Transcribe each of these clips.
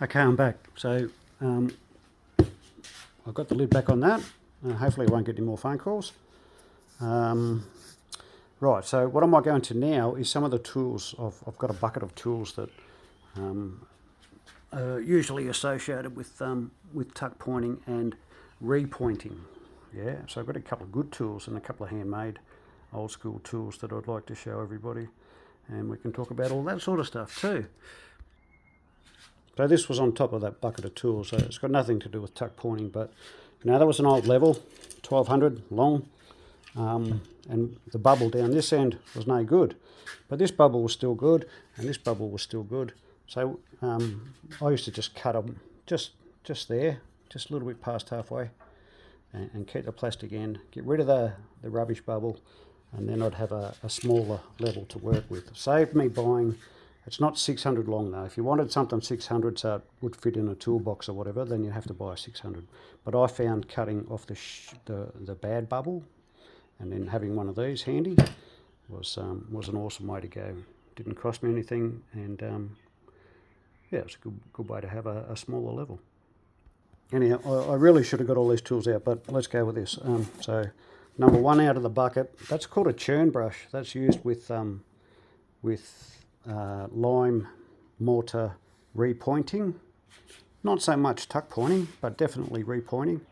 Okay, I'm back. So I've got the lid back on that. Hopefully I won't get any more phone calls. Right, so what am I going to now is some of the tools. I've got a bucket of tools that are usually associated with tuck pointing and repointing. Yeah, so I've got a couple of good tools and a couple of handmade old school tools that I'd like to show everybody. And we can talk about all that sort of stuff too. So this was on top of that bucket of tools, so it's got nothing to do with tuck pointing, but now that was an old level, 1200 long, and the bubble down this end was no good. But this bubble was still good, and this bubble was still good. So I used to just cut them just there, just a little bit past halfway, and keep the plastic end, get rid of the rubbish bubble, and then I'd have a smaller level to work with. Saved me buying. It's not 600 long though. If you wanted something 600 so it would fit in a toolbox or whatever, then you have to buy a 600. But I found cutting off the bad bubble and then having one of these handy was an awesome way to go. Didn't cost me anything, and yeah, it's a good way to have a smaller level. Anyhow, I really should have got all these tools out, but let's go with this. So number one out of the bucket, that's called a churn brush. That's used with lime mortar repointing. Not so much tuck pointing, but definitely repointing.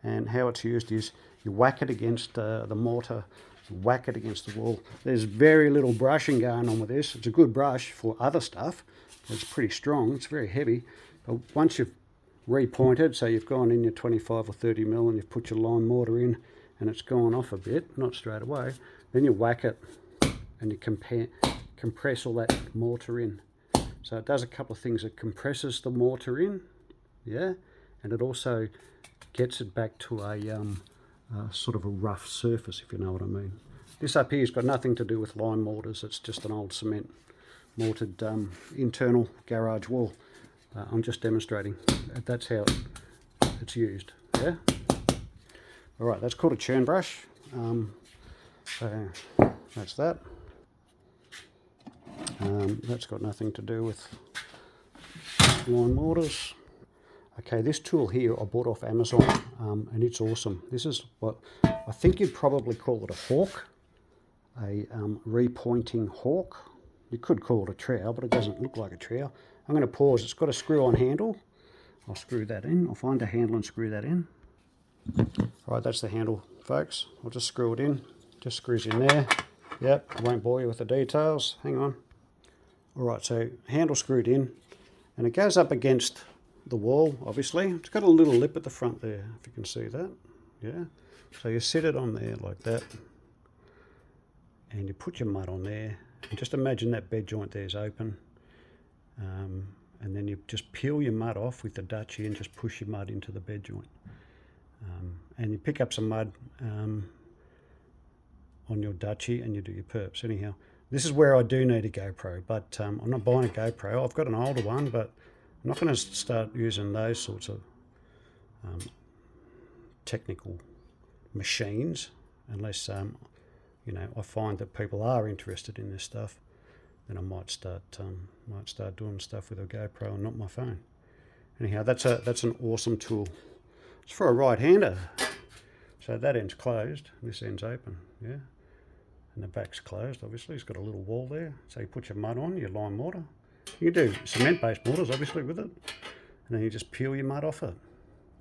And how it's used is you whack it against the mortar, whack it against the wall. There's very little brushing going on with this. It's a good brush for other stuff. It's pretty strong, it's very heavy. But once you've repointed, so you've gone in your 25 or 30 mil and you've put your lime mortar in and it's gone off a bit, not straight away, then you whack it and you compress all that mortar in. So it does a couple of things. It compresses the mortar in, yeah, and it also gets it back to a sort of a rough surface, if you know what I mean. This up here's got nothing to do with lime mortars. It's just an old cement mortared internal garage wall. I'm just demonstrating. That's how it's used, yeah. All right, that's called a churn brush. So that's that. That's got nothing to do with lime mortars. Okay, this tool here I bought off Amazon, and it's awesome. This is what I think you'd probably call it a hawk, a repointing hawk. You could call it a trowel, but it doesn't look like a trowel. I'm going to pause. It's got a screw-on handle. I'll screw that in. I'll find a handle and screw that in. All right, that's the handle, folks. I'll just screw it in. Just screws in there. Yep, I won't bore you with the details. Hang on. All right, so handle screwed in, and it goes up against the wall, obviously. It's got a little lip at the front there, if you can see that. Yeah. So you set it on there like that, and you put your mud on there. And just imagine that bed joint there is open. And then you just peel your mud off with the Dutchie and just push your mud into the bed joint. And you pick up some mud on your Dutchie and you do your perps. Anyhow, this is where I do need a GoPro, but I'm not buying a GoPro. I've got an older one, but I'm not going to start using those sorts of technical machines unless you know, I find that people are interested in this stuff. Then I might start doing stuff with a GoPro and not my phone. Anyhow, that's an awesome tool. It's for a right-hander. So that end's closed, this end's open, yeah. And the back's closed, obviously. It's got a little wall there. So you put your mud on, your lime mortar. You can do cement-based mortars, obviously, with it. And then you just peel your mud off it.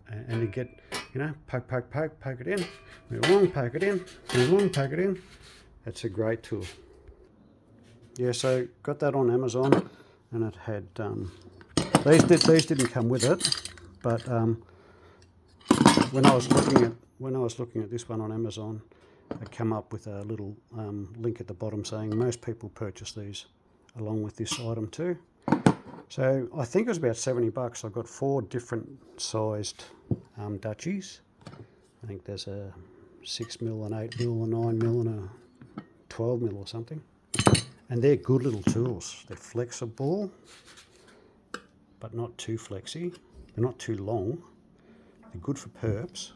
And you get, you know, poke it in. Move along, poke it in. Move along, poke it in. That's a great tool. Yeah, so got that on Amazon, and it had these didn't come with it, but when I was looking at this one on Amazon, it came up with a little link at the bottom saying most people purchase these along with this item too. So I think it was about $70. I got 4 different sized Dutchies. I think there's a 6mm, an 8mm, a 9mm, and a 12mm or something. And they're good little tools. They're flexible, but not too flexy. They're not too long. They're good for perps.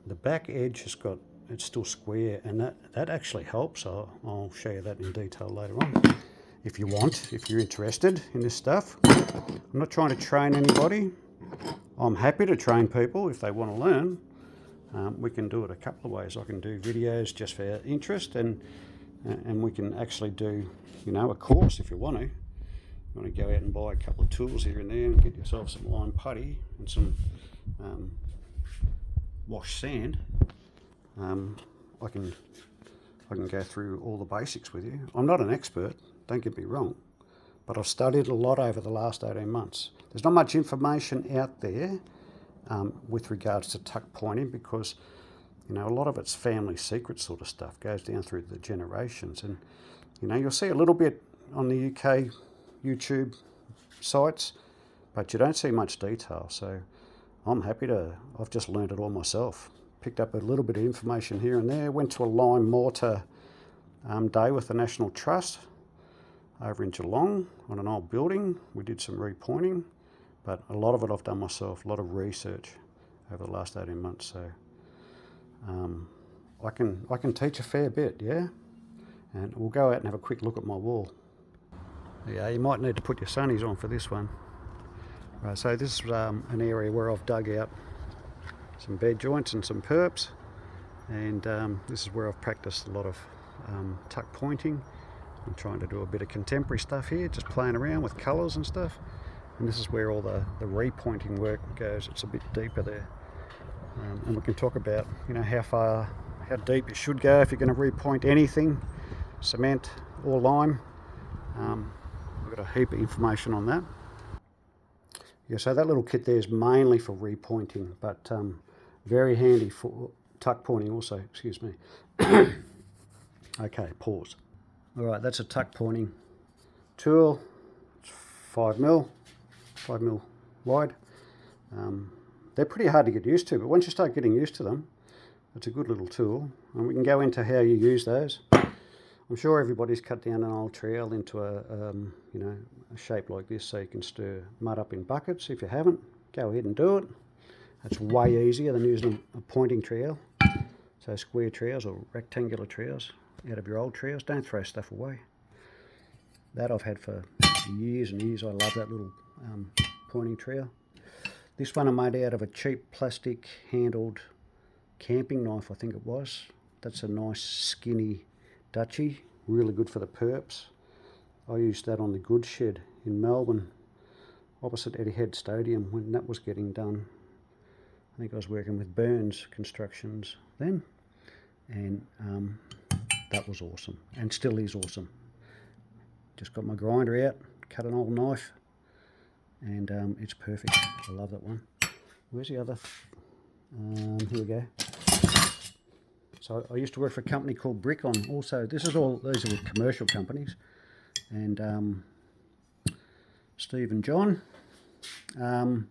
The back edge has got, it's still square, and that actually helps. I'll show you that in detail later on. if you want, if you're interested in this stuff. I'm not trying to train anybody. I'm happy to train people if they want to learn. We can do it a couple of ways. I can do videos just for interest, and we can actually do, you know, a course if you want to. You want to go out and buy a couple of tools here and there and get yourself some lime putty and some wash sand. I can go through all the basics with you. I'm not an expert, don't get me wrong, but I've studied a lot over the last 18 months. There's not much information out there with regards to tuck pointing, because, you know, a lot of it's family secret sort of stuff, goes down through the generations. And, you know, you'll see a little bit on the UK YouTube sites, but you don't see much detail. So I'm happy to, I've just learned it all myself. Picked up a little bit of information here and there. Went to a lime mortar day with the National Trust over in Geelong on an old building. We did some repointing, but a lot of it I've done myself, a lot of research over the last 18 months. So I can teach a fair bit, yeah? And we'll go out and have a quick look at my wall. Yeah, you might need to put your sunnies on for this one. Right, so this is an area where I've dug out some bed joints and some perps, and this is where I've practiced a lot of tuck pointing. I'm trying to do a bit of contemporary stuff here, just playing around with colours and stuff. And this is where all the repointing work goes. It's a bit deeper there. And we can talk about, you know, how deep you should go if you're going to repoint anything, cement or lime. We've got a heap of information on that. Yeah, so that little kit there is mainly for repointing, but very handy for tuck pointing also, excuse me. Okay, pause. All right, that's a tuck pointing tool. It's 5mm wide. They're pretty hard to get used to, but once you start getting used to them, it's a good little tool. And we can go into how you use those. I'm sure everybody's cut down an old trowel into a shape like this so you can stir mud up in buckets. If you haven't, go ahead and do it. That's way easier than using a pointing trowel. So square trowels or rectangular trowels out of your old trowels. Don't throw stuff away. That I've had for years and years. I love that little pointing trowel. This one I made out of a cheap plastic handled camping knife, I think it was. That's a nice skinny Dutchie, really good for the perps. I used that on the goods shed in Melbourne, opposite Etihad Stadium, when that was getting done. I think I was working with Burns Constructions then, and that was awesome, and still is awesome. Just got my grinder out, cut an old knife, and it's perfect. I love that one. Where's the other? Here we go. So I used to work for a company called Brickon. Also, these are commercial companies, and Steve and John. There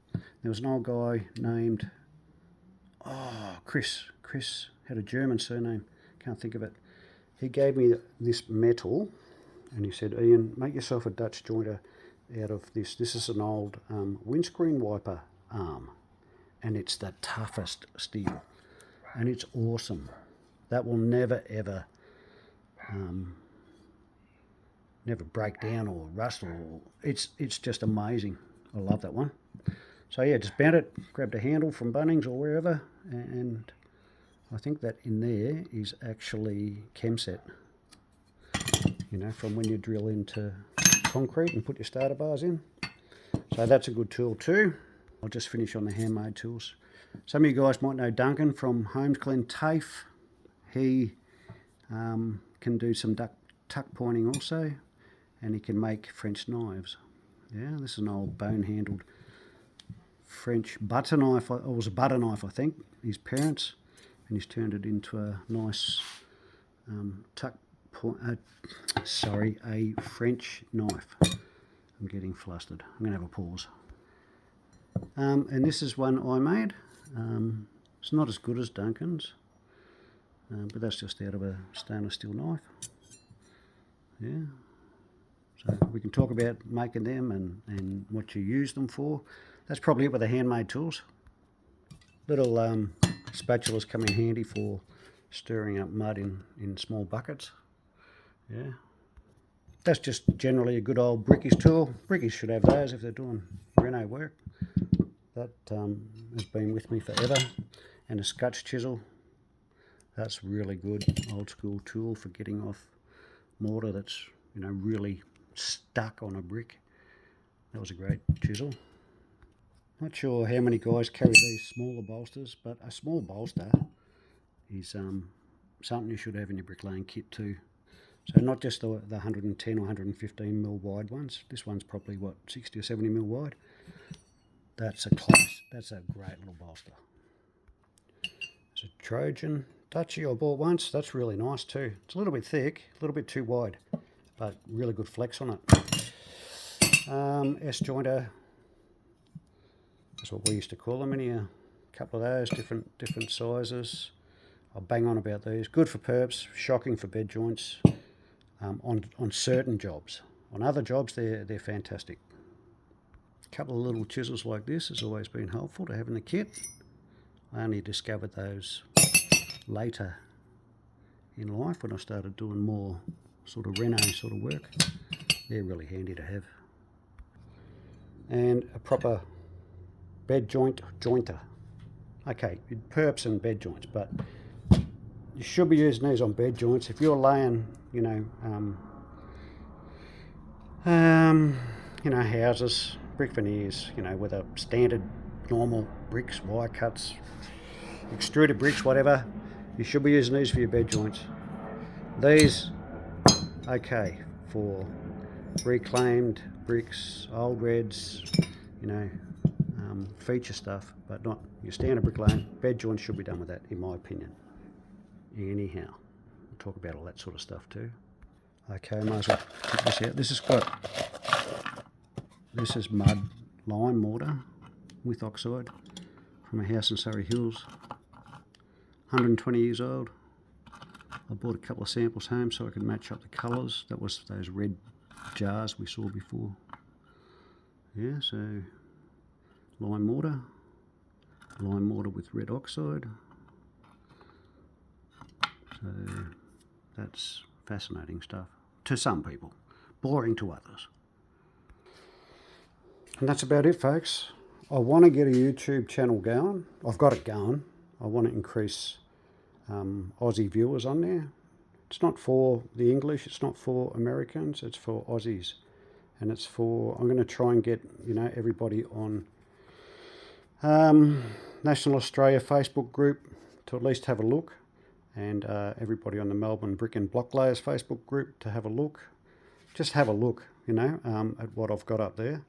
was an old guy named Chris. Chris had a German surname. Can't think of it. He gave me this metal, and he said, "Ian, make yourself a Dutch jointer out of this. This is an old windscreen wiper arm, and it's the toughest steel, and it's awesome. That will never ever break down or rust, or it's just amazing. I love that one." So yeah, just bent it, grabbed a handle from Bunnings or wherever, and I think that in there is actually chemset, you know, from when you drill into concrete and put your starter bars in. So that's a good tool too. I'll just finish on the handmade tools. Some of you guys might know Duncan from Homesglen TAFE. He can do some tuck pointing also, and he can make French knives. Yeah, this is an old bone-handled French butter knife. It was a butter knife, I think, his parents, and he's turned it into a nice a French knife. I'm getting flustered. I'm going to have a pause. And this is one I made. It's not as good as Duncan's, but that's just out of a stainless steel knife. Yeah. So we can talk about making them and what you use them for. That's probably it with the handmade tools. Little spatulas come in handy for stirring up mud in small buckets. Yeah. That's just generally a good old brickies tool. Brickies should have those if they're doing reno work. That has been with me forever. And a scotch chisel. That's really good old school tool for getting off mortar that's, you know, really stuck on a brick. That was a great chisel. Not sure how many guys carry these smaller bolsters, but a small bolster is something you should have in your bricklaying kit too. So not just the 110 or 115 mil wide ones. This one's probably what, 60 or 70 mil wide. That's a great little bolster. It's a Trojan Dutchie I bought once. That's really nice too. It's a little bit thick, a little bit too wide, but really good flex on it. S-jointer. That's what we used to call them in here. A couple of those, different sizes. I'll bang on about these. Good for perps, shocking for bed joints on certain jobs. On other jobs, they're fantastic. A couple of little chisels like this has always been helpful to have in the kit. I only discovered those later in life when I started doing more sort of reno sort of work. They're really handy to have. And a proper bed jointer. Okay, perps and bed joints, but you should be using these on bed joints. If you're laying, you know, houses, brick veneers, you know, with a standard normal bricks, wire cuts, extruded bricks, whatever, you should be using these for your bed joints. These, okay, for reclaimed bricks, old reds, you know, feature stuff, but not your standard bricklaying. Bed joints should be done with that, in my opinion. Anyhow, we'll talk about all that sort of stuff too. Okay, might as well check this out. This is mud lime mortar with oxide from a house in Surrey Hills. 120 years old. I bought a couple of samples home so I could match up the colours. That was those red jars we saw before. Yeah, so lime mortar with red oxide. So that's fascinating stuff to some people, boring to others. And that's about it, folks. I want to get a YouTube channel going. I've got it going. I want to increase Aussie viewers on there. It's not for the English, it's not for Americans, it's for Aussies. And it's for, I'm going to try and get, you know, everybody on National Australia Facebook group to at least have a look, and everybody on the Melbourne Brick and Block Layers Facebook group to have a look. Just have a look, you know, at what I've got up there.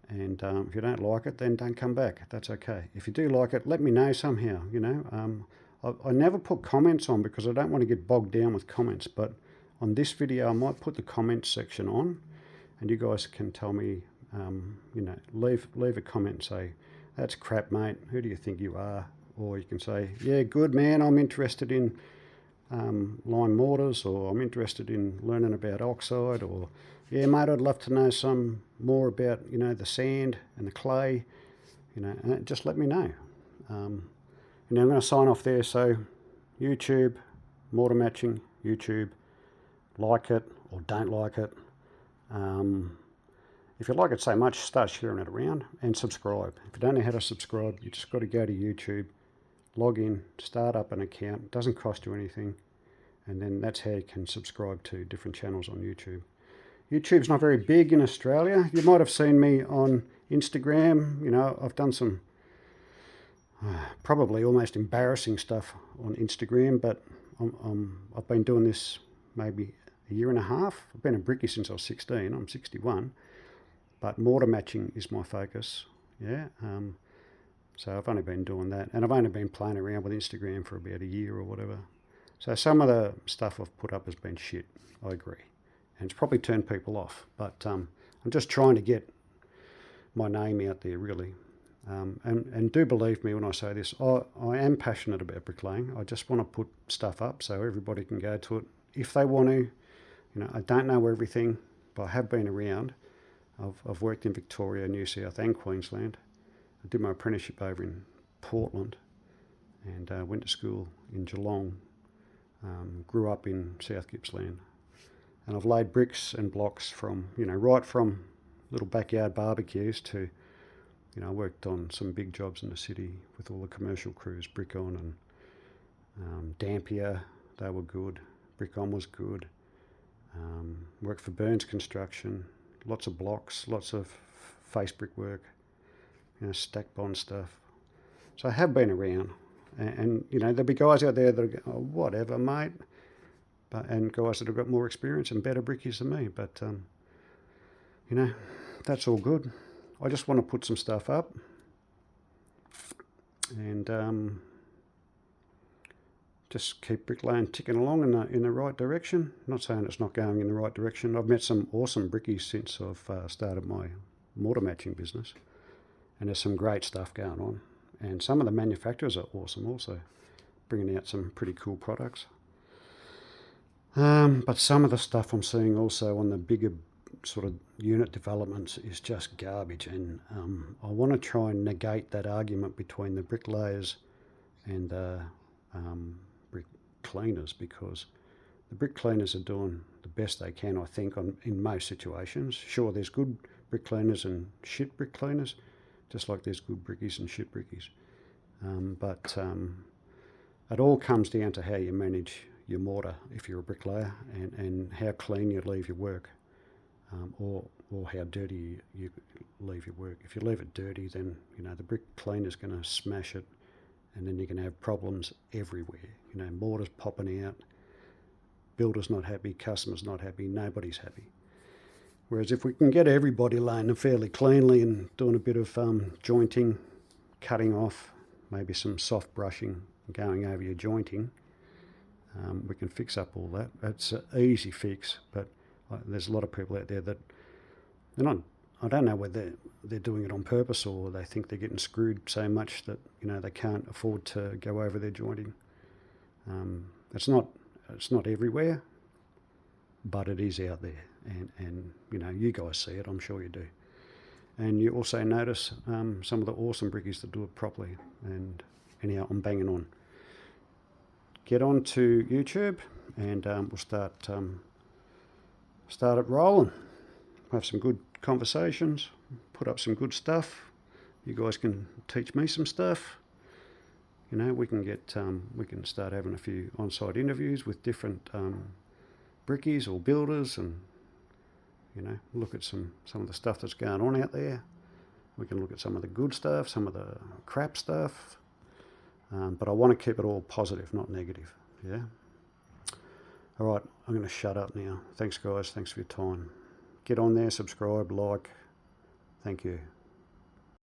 And if you don't like it, then don't come back. That's okay. If you do like it, let me know somehow, you know. I never put comments on because I don't want to get bogged down with comments, but on this video I might put the comments section on, and you guys can tell me, you know, leave a comment and say, that's crap, mate, who do you think you are? Or you can say, yeah, good man, I'm interested in lime mortars, or I'm interested in learning about oxide, or yeah, mate, I'd love to know some more about, you know, the sand and the clay, you know, and just let me know. And I'm going to sign off there. So YouTube, mortar matching, YouTube, like it or don't like it. If you like it so much, start sharing it around, and subscribe. If you don't know how to subscribe, you just got to go to YouTube, log in, start up an account. It doesn't cost you anything, and then that's how you can subscribe to different channels on YouTube. YouTube's not very big in Australia. You might have seen me on Instagram. You know, I've done some probably almost embarrassing stuff on Instagram, but I've been doing this maybe a year and a half. I've been a brickie since I was 16. I'm 61, but mortar matching is my focus. Yeah, so I've only been doing that, and I've only been playing around with Instagram for about a year or whatever. So some of the stuff I've put up has been shit, I agree, and it's probably turned people off, but I'm just trying to get my name out there, really. And do believe me when I say this, I am passionate about bricklaying. I just want to put stuff up so everybody can go to it if they want to. You know, I don't know everything, but I have been around. I've worked in Victoria, New South and Queensland. I did my apprenticeship over in Portland, and went to school in Geelong. Grew up in South Gippsland, And I've laid bricks and blocks from, right from little backyard barbecues to, I worked on some big jobs in the city with all the commercial crews, Brick On and Dampier. They were good. Brick On was good. Worked for Burns Construction, lots of blocks, lots of face brick work, stack bond stuff. So I have been around, and there'll be guys out there that go, oh, whatever, mate, and guys that have got more experience and better brickies than me. But that's all good. I just want to put some stuff up, and just keep bricklaying ticking along in the right direction. Not saying it's not going in the right direction. I've met some awesome brickies since I've started my mortar matching business, and there's some great stuff going on. And some of the manufacturers are awesome also, bringing out some pretty cool products. But some of the stuff I'm seeing also on the bigger sort of unit developments is just garbage, and I want to try and negate that argument between the bricklayers and the brick cleaners, because the brick cleaners are doing the best they can, I think, in most situations. Sure, there's good brick cleaners and shit brick cleaners, just like there's good brickies and shit brickies. But it all comes down to how you manage your mortar if you're a bricklayer, and how clean you leave your work, or how dirty you leave your work. If you leave it dirty, then the brick cleaner's going to smash it, and then you're going to have problems everywhere. Mortars popping out, builder's not happy, customer's not happy, nobody's happy. Whereas if we can get everybody laying them fairly cleanly and doing a bit of jointing, cutting off, maybe some soft brushing, going over your jointing, we can fix up all that. It's an easy fix, but there's a lot of people out there that they're not. I don't know whether they're doing it on purpose or they think they're getting screwed so much that they can't afford to go over their jointing. It's not everywhere, but it is out there, and you guys see it. I'm sure you do, and you also notice some of the awesome brickies that do it properly. And anyhow, I'm banging on. Get on to YouTube, and we'll start it rolling. Have some good conversations, put up some good stuff. You guys can teach me some stuff. We can start having a few on-site interviews with different brickies or builders, and look at some of the stuff that's going on out there. We can look at some of the good stuff, some of the crap stuff. But I want to keep it all positive, not negative. Yeah. All right, I'm going to shut up now. Thanks, guys. Thanks for your time. Get on there, subscribe, like. Thank you.